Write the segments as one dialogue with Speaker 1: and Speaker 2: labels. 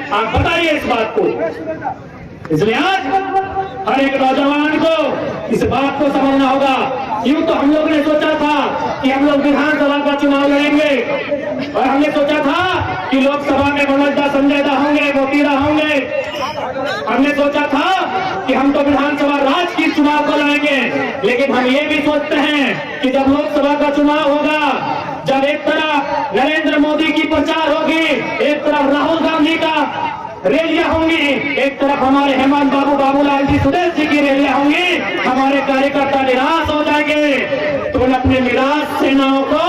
Speaker 1: आप बताइए इस बात को। इसलिए आज हर एक नौजवान को इस बात को समझना होगा। यूं तो हम लोग ने सोचा था कि हम लोग विधानसभा का चुनाव लड़ेंगे और हमने सोचा था कि लोकसभा में मनोज दा, संजय दा होंगे, मोती दा होंगे। हमने सोचा था कि हम तो विधानसभा राज की चुनाव को लड़ेंगे, लेकिन हम ये भी सोचते हैं कि जब लोकसभा का चुनाव होगा, जब एक तरफ नरेंद्र मोदी की प्रचार होगी, एक तरफ राहुल गांधी का रैलियां होंगी, एक तरफ हमारे हेमंत बाबू, बाबूलाल जी, सुदेश जी की रैलियां होंगी, हमारे कार्यकर्ता निराश हो जाएंगे। तो अपने निराश सेनाओं को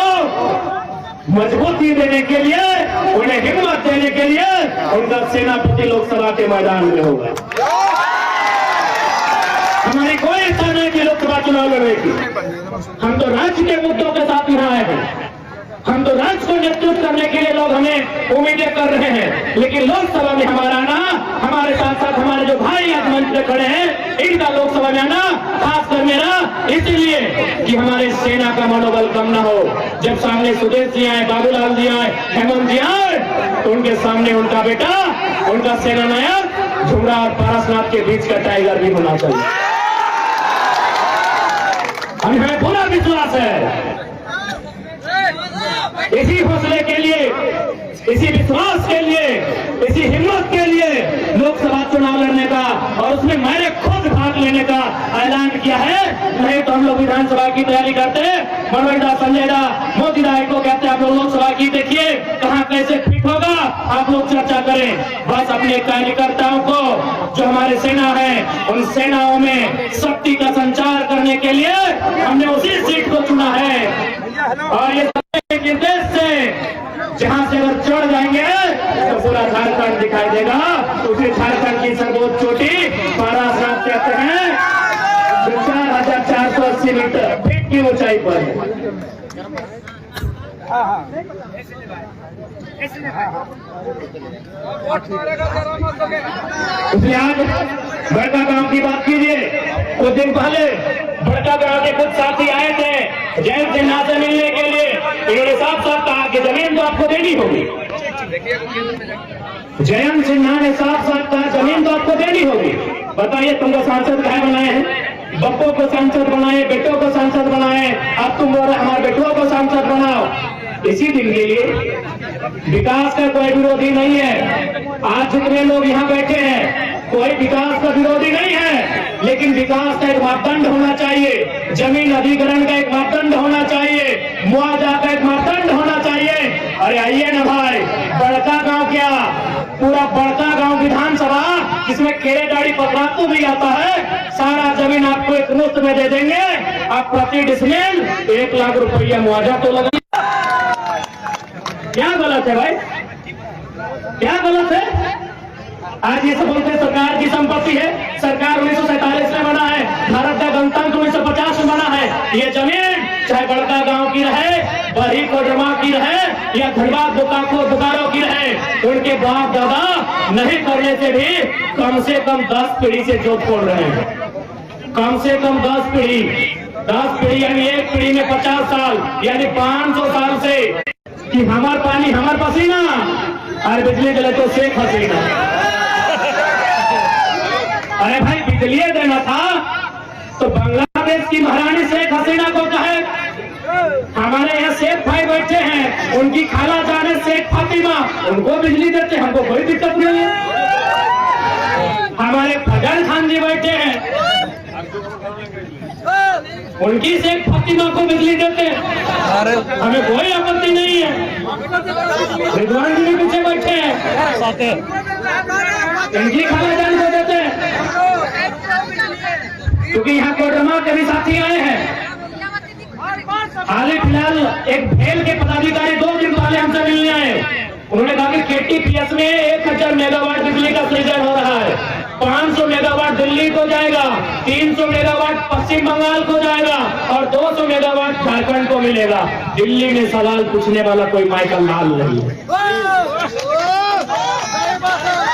Speaker 1: मजबूती देने के लिए, उन्हें हिम्मत देने के लिए उनका सेनापति लोकसभा के मैदान में होगा। हमारी कोई इच्छा नहीं कि लोकसभा चुनाव लड़ेगी। हम तो राज्य के मुद्दों के साथ यहाँ आए हैं। हम तो राज्य को नेतृत्व करने के लिए लोग हमें उम्मीदें कर रहे हैं, लेकिन लोकसभा में हमारा आना, हमारे साथ साथ हमारे जो भाई आज मंच पे खड़े हैं, इनका लोकसभा में आना खासकर मेरा इसलिए कि हमारे सेना का मनोबल कम ना हो। जब सामने सुदेश जी आए, बाबूलाल जी आए, हेमंत जी आए, तो उनके सामने उनका बेटा, उनका सेना नायक झुमरा और पारसनाथ के बीच का टाइगर भी होना चाहिए। हमें पूरा विश्वास है। इसी हौसले के लिए, इसी विश्वास के लिए, इसी हिम्मत के लिए लोकसभा चुनाव लड़ने का और उसमें मैंने खुद भाग लेने का ऐलान किया है। नहीं तो हम लोग विधानसभा की तैयारी करते हैं, मनोज दा, संजय दा, मोदी दा को कहते हैं आप लोग लोकसभा की देखिए कहां कैसे फिट होगा, आप लोग चर्चा करें। बस अपने कार्यकर्ताओं को, जो हमारे सेना है, उन सेनाओं में शक्ति का संचार करने के लिए हमने उसी सीट को चुना है। और ये निर्देश से जहां से अगर चढ़ जाएंगे तो पूरा झारखंड दिखाई देगा। तो उसे झारखंड की सर्वोच्च चोटी पारसनाथ कहते हैं, जो 4480 मीटर फीट की ऊंचाई पर है। इसलिए आज बड़का गांव की बात कीजिए। कुछ दिन पहले बड़का गांव के कुछ साथी आए थे जयंत सिन्हा से मिलने के लिए। इन्होंने साफ साफ कहा कि जमीन तो आपको देनी होगी। जयंत सिन्हा ने साफ साफ कहा जमीन तो आपको देनी होगी। बताइए तुमको सांसद कहे बनाए हैं? बप्पो को सांसद बनाए, बेटों को सांसद बनाए, अब तुम बोल रहे हमारे बेटों को सांसद बनाओ। इसी दिन के लिए विकास का कोई विरोधी नहीं है। आज जितने लोग यहाँ बैठे हैं कोई विकास का विरोधी नहीं है, लेकिन विकास का एक मापदंड होना चाहिए, जमीन अधिग्रहण का एक मापदंड होना चाहिए, मुआवजा का एक मापदंड होना चाहिए। अरे आइए ना भाई, बड़का गांव क्या, पूरा बड़का गांव विधानसभा जिसमें केरेडाड़ी पतरातू भी आता है, सारा जमीन आपको एक मुफ्त में दे देंगे। आप प्रति डिसमिल 1 लाख रुपया मुआवजा तो लगा। क्या गलत है भाई, क्या गलत है? आज ये सब बोलते सरकार की संपत्ति है, सरकार 1947 में बना है, भारत का गणतंत्र 1950 में बना है। ये जमीन चाहे बड़का गांव की रहे, बड़ी कोडरमा की रहे या धनबाद बोकारो की रहे, उनके बाप दादा नहीं करने से भी कम से कम 10 पीढ़ी से जोत खोल रहे हैं। कम से कम 10 पीढ़ी यानी एक पीढ़ी में 50 साल यानी 500 साल से कि हमार पानी हमार पसीना, अरे बिजली दिले तो शेख हसीना। अरे भाई बिजली देना था तो बांग्लादेश की महारानी शेख हसीना को कहे। हमारे यहाँ शेख भाई बैठे हैं, उनकी खाला जाने शेख फातिमा, उनको बिजली देते, हमको कोई दिक्कत नहीं है। हमारे फजल खान जी बैठे हैं, उनकी शेख फातिमा को बिजली देते, हमें कोई आपत्ति नहीं है। रिजवान जी भी पीछे बैठे हैं, इनकी खाला जान को देते हैं, क्योंकि यहाँ कोडरमा के भी साथी आए हैं। हाल ही फिलहाल एक भेल के पदाधिकारी 2 दिन पहले हमसे मिलने आए। उन्होंने कहा कि KTPS में 1000 मेगावाट बिजली का सृजन हो रहा है, 500 मेगावाट दिल्ली को जाएगा, 300 मेगावाट पश्चिम बंगाल को जाएगा और 200 मेगावाट झारखंड को मिलेगा। दिल्ली में सवाल पूछने वाला कोई माइकल लाल नहीं है।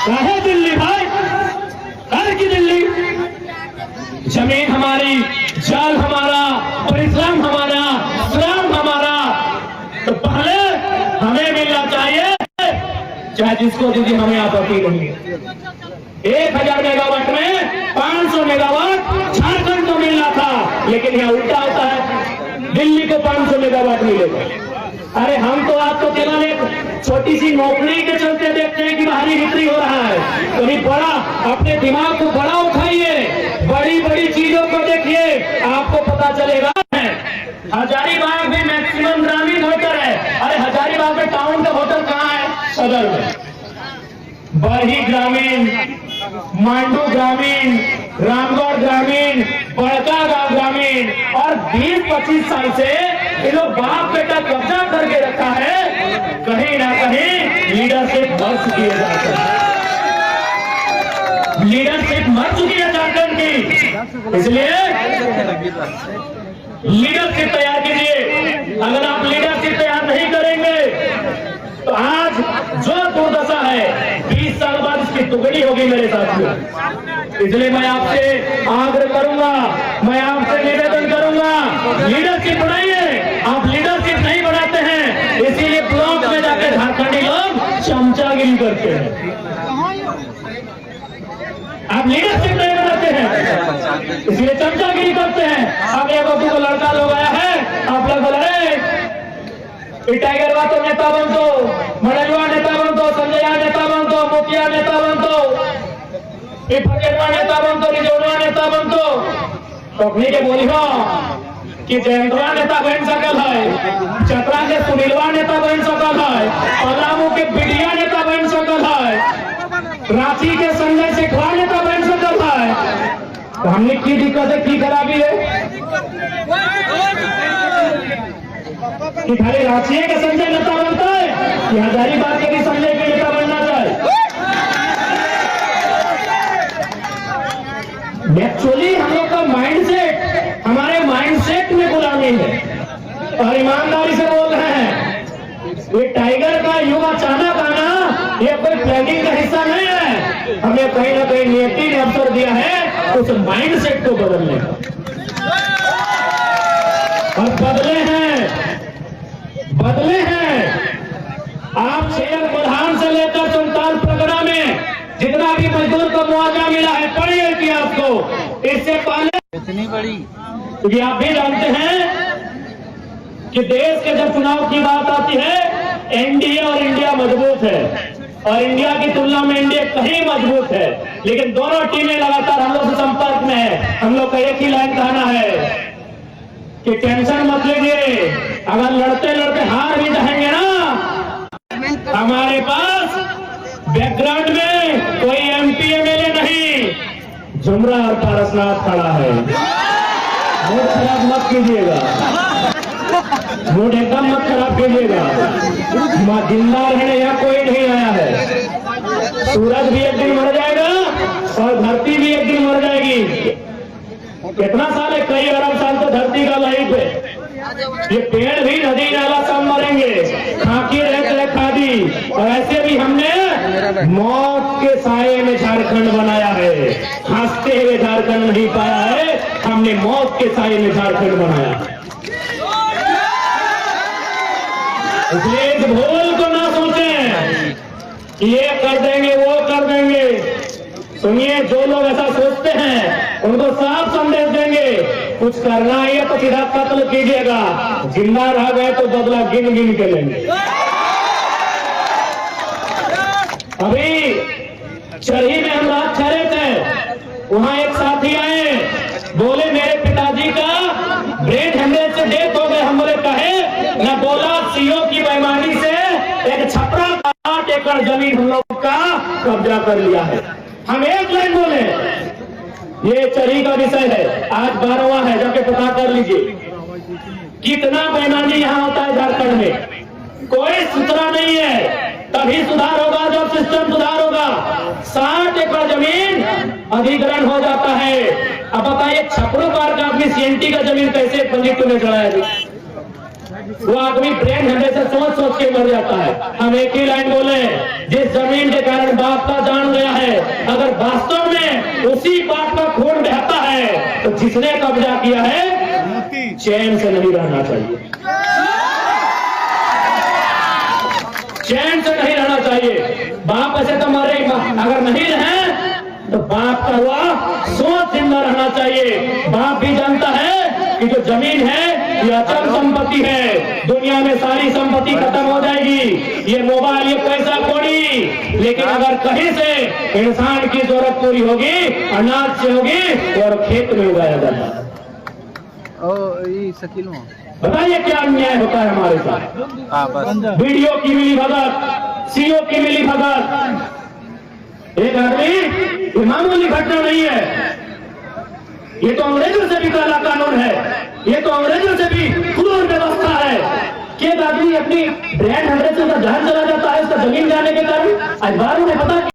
Speaker 1: कहे दिल्ली भाई, घर की दिल्ली, जमीन हमारी, जल हमारा, परिश्रम हमारा, श्रम हमारा, तो पहले हमें मिलना चाहिए चाहे जिसको दीजिए, हमें आपत्ति नहीं है। 1000 मेगावाट में 500 मेगावाट झारखंड को मिलना था, लेकिन यहाँ उल्टा होता है, दिल्ली को 500 मेगावाट मिलेगा। अरे हम तो आपको केवल एक छोटी सी नौकरी के चलते देखते हैं कि बाहरी बिक्री हो रहा है। कभी बड़ा अपने दिमाग को बड़ा उठाइए, बड़ी बड़ी चीजों को देखिए, आपको पता चलेगा। हजारीबाग में मैक्सिमम ग्रामीण होटल है। अरे हजारीबाग में टाउन का होटल कहाँ है? सदर में। बरही ग्रामीण, मांडू ग्रामीण, रामगढ़ ग्रामीण, बड़का ग्रामीण, और 20-25 साल से ये लोग बाप बेटा कब्जा करके रखा है। कहीं ना कहीं लीडरशिप मर चुकी है झारखंड, लीडरशिप मर चुकी है झारखंड की। इसलिए लीडरशिप तैयार कीजिए। अगर आप लीडरशिप तैयार नहीं करेंगे तो आज जो दुर्दशा है 20 साल बाद इसकी दुगनी होगी मेरे साथियों। इसलिए मैं आपसे आग्रह करूंगा, मैं आपसे निवेदन करूंगा, लीडरशिप बनाइए। आप लीडरशिप नहीं बनाते हैं, इसीलिए ब्लॉक में जाकर झारखंडी लोग चमचागिरी करते हैं। आप लीडरशिप नहीं बनाते हैं, इसलिए चमचागिरी करते हैं। अब एक बबू को लड़का लोग आया है, आप लोग बोल रहे टाइगर वा तो नेता बन दो, मडलवा नेता बन दो, संजय नेता बन दो, मुखिया नेता बन दो, फकेरवा नेता बन दो, रिजोडवा नेता बन दो। तखनी के बोली हो कि जयंतवा नेता बन सकल है, चतरा के सुनीलवा नेता बन सकल है, पलामू के बिडिया नेता बन सकल है, रांची के संजय शेखवा नेता बन सकल है। हमने की दिक्कत है, की खराबी है कि खाली रांची के संजय नेता बनता है कि हजारीबाग के भी संजय के नेता बनना चाहिए? एक्चुअली हम लोग का माइंडसेट, हमारे माइंडसेट में गुलामी है। और ईमानदारी से बोल रहे हैं, ये टाइगर का युग अचानक आना ये कोई प्लानिंग का हिस्सा नहीं है। हमें कहीं ना कहीं नियति ने अवसर दिया है उस माइंडसेट को बदलने का, और बदले हैं। आप शेयर प्रधान से लेकर संताल प्रगड़ा में जितना भी मजदूर को मुआवजा मिला है, पढ़िए इतिहास को। इससे पहले इतनी बड़ी, क्योंकि आप भी जानते हैं कि देश के जब चुनाव की बात आती है, एनडीए और इंडिया मजबूत है, और इंडिया की तुलना में एनडीए कहीं मजबूत है। लेकिन दोनों टीमें लगातार हम लोग से संपर्क में है। हम लोग का एक ही लाइन कहना है कि टेंशन मत लीजिए, अगर लड़ते लड़ते हार भी जाएंगे ना, हमारे पास बैकग्राउंड में कोई एमपी एमएलए नहीं, जुमरा और पारसनाथ खड़ा है। मूड खराब मत कीजिएगा, मूड एकदम मत खराब कीजिएगा। जिंदा रहने यहाँ कोई नहीं आया है। सूरज भी एक दिन मर जाएगा और धरती भी एक दिन मर जाएगी। कितना साल है? कई अरब साल तो धरती का लाइफ है। ये पेड़ भी नदी नाला सब मरेंगे, खाकी रहे चाहे खादी। और ऐसे भी हमने मौत के साये में झारखंड बनाया है, हंसते हुए झारखंड नहीं पाया है, हमने मौत के साये में झारखंड बनाया। इसलिए इस भूल को ना सोचें कि ये कर देंगे वो कर देंगे। सुनिए, जो लोग ऐसा सोचते हैं उनको साफ संदेश देंगे, कुछ करना है तो सीधा कत्ल कीजिएगा, जिंदा रह गए तो बदला गिन गिन के लेंगे। अभी चरही में हम रात ठहरे थे, वहां एक साथी आए, बोले मेरे पिताजी का ब्रेन हेमरेज से डेथ हो गए। हम बोले कहे न, बोला सीओ की बेईमानी से एक छपरा 8 एकड़ जमीन हम लोग का कब्जा कर लिया है। हम एक लाइन बोले, ये चरही का विषय है, आज 12वां है, जाके पता कर लीजिए कितना बेईमानी यहाँ होता है झारखंड में। कोई सुधरा नहीं है, तभी सुधार होगा जब सिस्टम सुधार होगा। 60 एकड़ जमीन अधिग्रहण हो जाता है। अब बताइए, छपरू पार का आदमी सीएनटी का जमीन कैसे पंडित में चढ़ाया? वो आदमी ब्रेन हेमरेज से सोच सोच के मर जाता है। हम एक ही लाइन बोले, जिस जमीन के कारण बाप का जान गया है, अगर वास्तव में उसी बाप का खून बहता है तो जिसने कब्जा किया है चैन से नहीं रहना चाहिए। चैन से नहीं रहना चाहिए। बाप ऐसे तो मरे, अगर नहीं रहे तो बाप का हुआ सोच जिंदा रहना चाहिए। बाप भी जानता है कि जो जमीन है ये अचल संपत्ति है, दुनिया में सारी संपत्ति खत्म हो जाएगी, ये मोबाइल ये पैसा कौड़ी, लेकिन अगर कहीं से इंसान की जरूरत पूरी होगी, अनाज से होगी और खेत में उगाया जाता है। बताइए क्या अन्याय होता है हमारे साथ। वीडियो की मिली भगत, सीओ की मिली भगत, एक आदमी, ये मामूली घटना नहीं है, ये तो अंग्रेजों से भी काला कानून है, ये तो अंग्रेजों से भी क्रूर व्यवस्था है कि एक आदमी अपनी ब्रांड हंड्रेड से जान चला जाता है उसका जमीन जाने के कारण। आज बार उन्हें पता